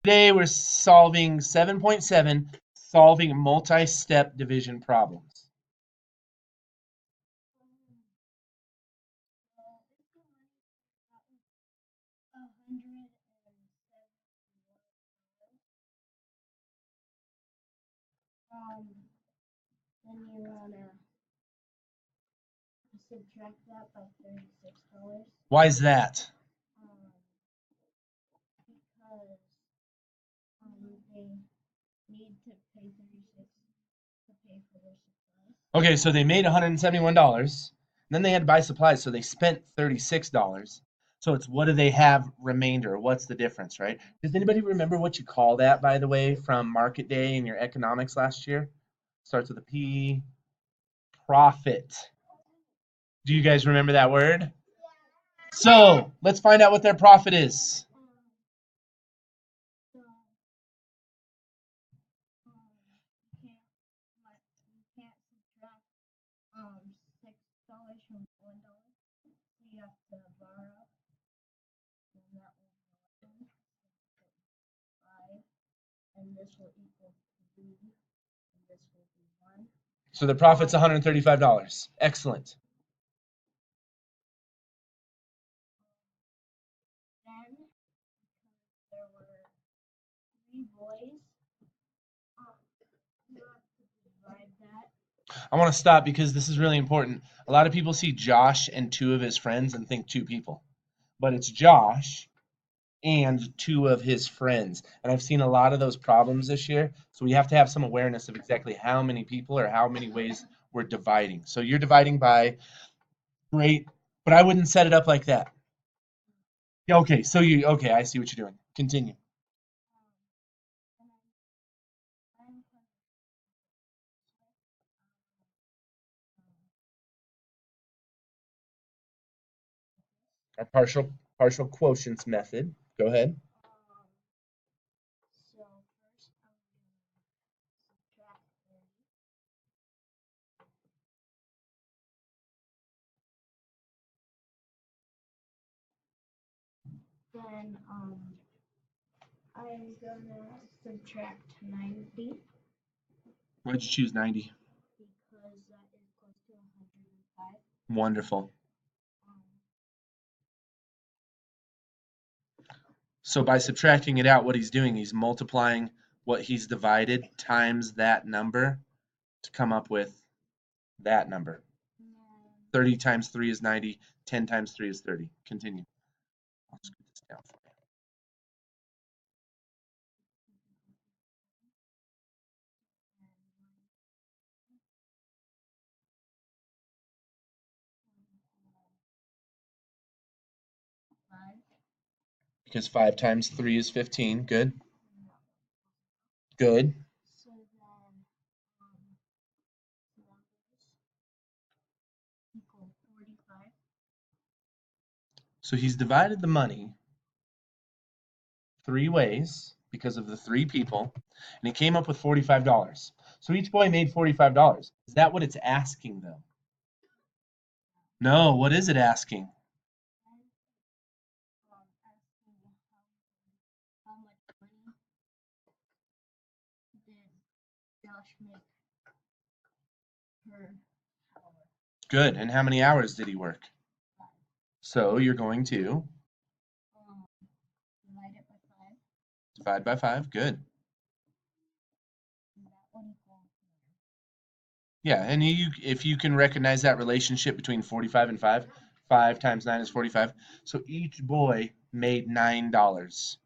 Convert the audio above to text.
Today we're solving 7.7, solving multi-step division problems. Then you wanna subtract that by $36. Why is that? Because they need to pay 36 to pay for their supplies. Okay, so they made $171. Then they had to buy supplies, so they spent $36. So it's what do they have remainder? What's the difference, right? Does anybody remember what you call that, by the way, from market day in your economics last year? Starts with a P. Profit. Do you guys remember that word? So let's find out what their profit is. So you can't subtract $6 from $1. You have to borrow, and that will be 1, 5, and this will equal 3, and this will be 1. So the profit's $135. Excellent. Then, because there were 3 boys, you have to divide that. I want to stop because this is really important. A lot of people see Josh and 2 of his friends and think 2 people. But it's Josh and 2 of his friends. And I've seen a lot of those problems this year. So we have to have some awareness of exactly how many people or how many ways we're dividing. So you're dividing by, great, but I wouldn't set it up like that. Yeah, okay, so okay, I see what you're doing. Continue. Our partial quotients method. Go ahead. So first I'm going to subtract 30. Then I'm gonna subtract 90 Why'd you choose 90? because that is close to 105. Wonderful. Um, So by subtracting it out, what he's doing, he's multiplying what he's divided times that number to come up with that number. 30 times 3 is 90. 10 times 3 is 30. Continue. I'll scoot this down for you. Because 5 times 3 is 15. Good. Good. So then numbers equal 45. So he's divided the money 3 ways because of the 3 people, and he came up with $45. So each boy made $45. Is that what it's asking them? No, what is it asking? Asking how much money did Josh make per hour? Good. And how many hours did he work? 5. So you're going to Divide it by 5. divide by 5. Good. And that one equals 9. Yeah, and if you can recognize that relationship between 45 and 5, 5 times 9 is 45. So each boy made $9.